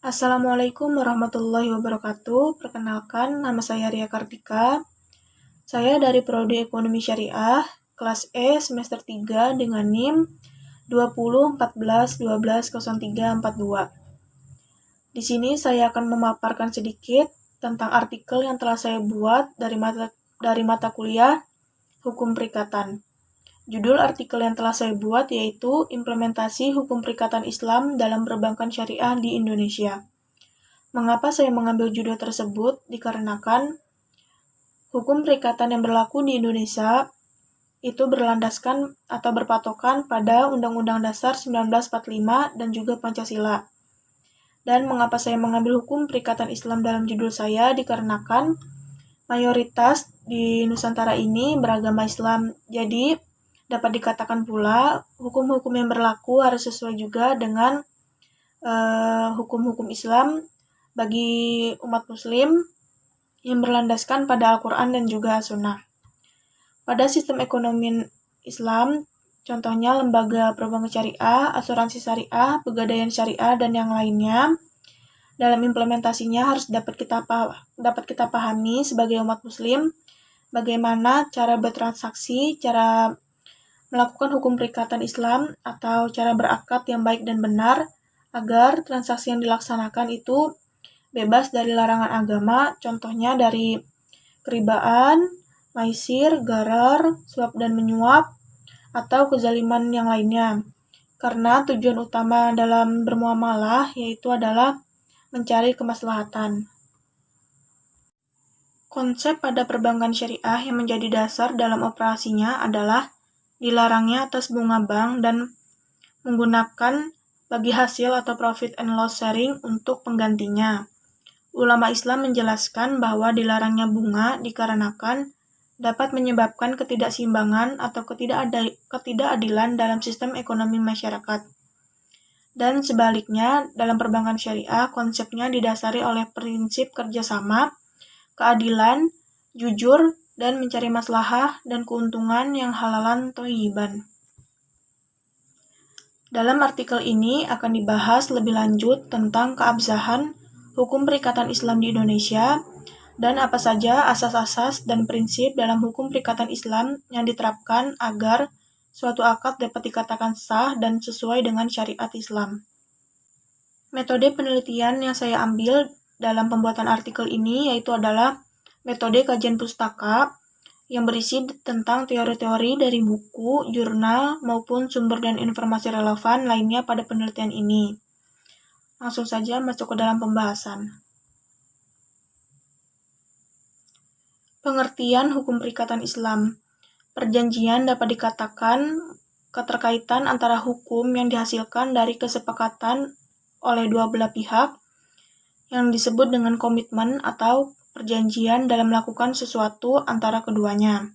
Assalamualaikum warahmatullahi wabarakatuh. Perkenalkan, nama saya Ria Kartika. Saya dari Prodi Ekonomi Syariah, kelas E semester 3 dengan NIM 2014120342. Di sini saya akan memaparkan sedikit tentang artikel yang telah saya buat dari mata kuliah Hukum Perikatan. Judul artikel yang telah saya buat yaitu Implementasi Hukum Perikatan Islam dalam Perbankan Syariah di Indonesia. Mengapa saya mengambil judul tersebut? Dikarenakan hukum perikatan yang berlaku di Indonesia itu berlandaskan atau berpatokan pada Undang-Undang Dasar 1945 dan juga Pancasila. Dan mengapa saya mengambil hukum perikatan Islam dalam judul saya? Dikarenakan mayoritas di Nusantara ini beragama Islam. Jadi dapat dikatakan pula hukum-hukum yang berlaku harus sesuai juga dengan hukum-hukum Islam bagi umat muslim yang berlandaskan pada Al-Quran dan juga Sunnah. Pada sistem ekonomi Islam, contohnya lembaga perbankan syariah, asuransi syariah, pegadaian syariah, dan yang lainnya, dalam implementasinya harus dapat kita pahami sebagai umat muslim bagaimana cara bertransaksi, cara melakukan hukum perikatan Islam, atau cara berakad yang baik dan benar, agar transaksi yang dilaksanakan itu bebas dari larangan agama, contohnya dari keribaan, maisir, gharar, suap dan menyuap, atau kezaliman yang lainnya. Karena tujuan utama dalam bermuamalah yaitu adalah mencari kemaslahatan. Konsep pada perbankan syariah yang menjadi dasar dalam operasinya adalah dilarangnya atas bunga bank dan menggunakan bagi hasil atau profit and loss sharing untuk penggantinya. Ulama Islam menjelaskan bahwa dilarangnya bunga dikarenakan dapat menyebabkan ketidakseimbangan atau ketidakadilan dalam sistem ekonomi masyarakat. Dan sebaliknya, dalam perbankan syariah, konsepnya didasari oleh prinsip kerjasama, keadilan, jujur, dan mencari maslahah dan keuntungan yang halalan thayyiban. Dalam artikel ini akan dibahas lebih lanjut tentang keabsahan hukum perikatan Islam di Indonesia dan apa saja asas-asas dan prinsip dalam hukum perikatan Islam yang diterapkan agar suatu akad dapat dikatakan sah dan sesuai dengan syariat Islam. Metode penelitian yang saya ambil dalam pembuatan artikel ini yaitu adalah metode kajian pustaka yang berisi tentang teori-teori dari buku, jurnal, maupun sumber dan informasi relevan lainnya pada penelitian ini. Langsung saja masuk ke dalam pembahasan. Pengertian hukum perikatan Islam. Perjanjian dapat dikatakan keterkaitan antara hukum yang dihasilkan dari kesepakatan oleh dua belah pihak yang disebut dengan komitmen atau perjanjian dalam melakukan sesuatu antara keduanya.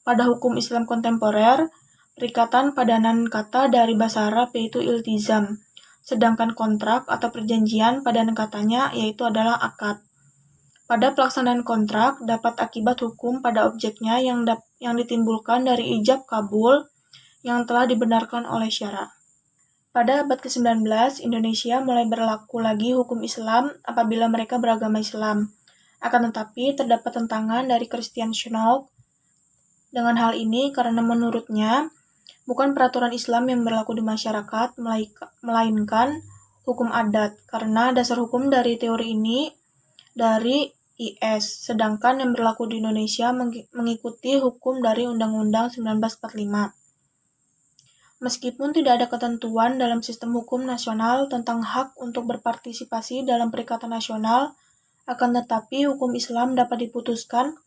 Pada hukum Islam kontemporer, perikatan padanan kata dari bahasa Arab yaitu iltizam, sedangkan kontrak atau perjanjian padanan katanya yaitu adalah akad. Pada pelaksanaan kontrak dapat akibat hukum pada objeknya yang ditimbulkan dari ijab kabul yang telah dibenarkan oleh syara. Pada abad ke-19, Indonesia mulai berlaku lagi hukum Islam apabila mereka beragama Islam. Akan tetapi, terdapat tentangan dari Christian Schnock dengan hal ini karena menurutnya, bukan peraturan Islam yang berlaku di masyarakat, melainkan hukum adat, karena dasar hukum dari teori ini dari IS, sedangkan yang berlaku di Indonesia mengikuti hukum dari Undang-Undang 1945. Meskipun tidak ada ketentuan dalam sistem hukum nasional tentang hak untuk berpartisipasi dalam perikatan nasional, akan tetapi hukum Islam dapat diputuskan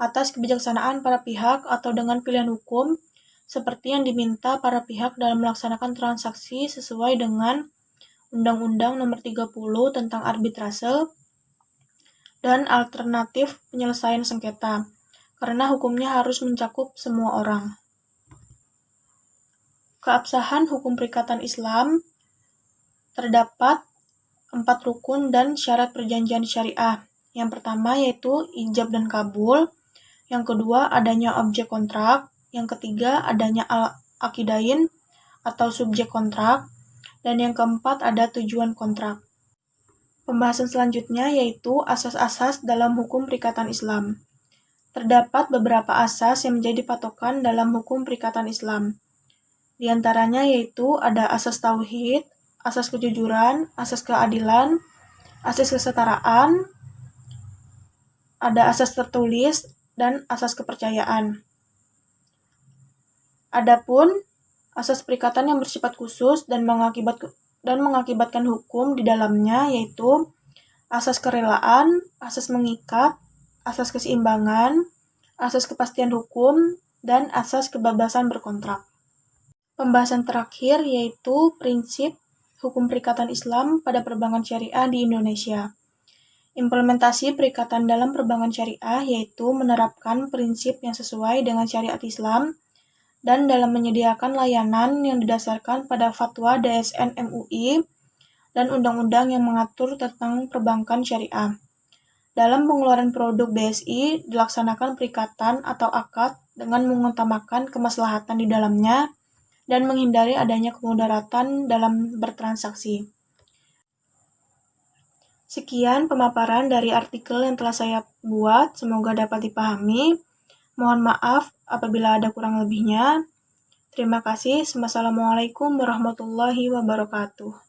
atas kebijaksanaan para pihak atau dengan pilihan hukum, seperti yang diminta para pihak dalam melaksanakan transaksi sesuai dengan Undang-Undang Nomor 30 tentang arbitrase dan alternatif penyelesaian sengketa, karena hukumnya harus mencakup semua orang. Keabsahan hukum perikatan Islam terdapat 4 rukun dan syarat perjanjian syariah. Yang pertama yaitu ijab dan kabul, yang kedua adanya objek kontrak, yang ketiga adanya al-aqidain atau subjek kontrak, dan yang keempat ada tujuan kontrak. Pembahasan selanjutnya yaitu asas-asas dalam hukum perikatan Islam. Terdapat beberapa asas yang menjadi patokan dalam hukum perikatan Islam. Di antaranya yaitu ada asas tauhid, asas kejujuran, asas keadilan, asas kesetaraan, ada asas tertulis, dan asas kepercayaan. Adapun asas perikatan yang bersifat khusus dan mengakibatkan hukum di dalamnya yaitu asas kerelaan, asas mengikat, asas keseimbangan, asas kepastian hukum, dan asas kebebasan berkontrak. Pembahasan terakhir yaitu prinsip hukum perikatan Islam pada perbankan syariah di Indonesia. Implementasi perikatan dalam perbankan syariah yaitu menerapkan prinsip yang sesuai dengan syariat Islam dan dalam menyediakan layanan yang didasarkan pada fatwa DSN MUI dan undang-undang yang mengatur tentang perbankan syariah. Dalam pengeluaran produk BSI, dilaksanakan perikatan atau akad dengan mengutamakan kemaslahatan di dalamnya dan menghindari adanya kemudaratan dalam bertransaksi. Sekian pemaparan dari artikel yang telah saya buat, semoga dapat dipahami. Mohon maaf apabila ada kurang lebihnya. Terima kasih. Wassalamualaikum warahmatullahi wabarakatuh.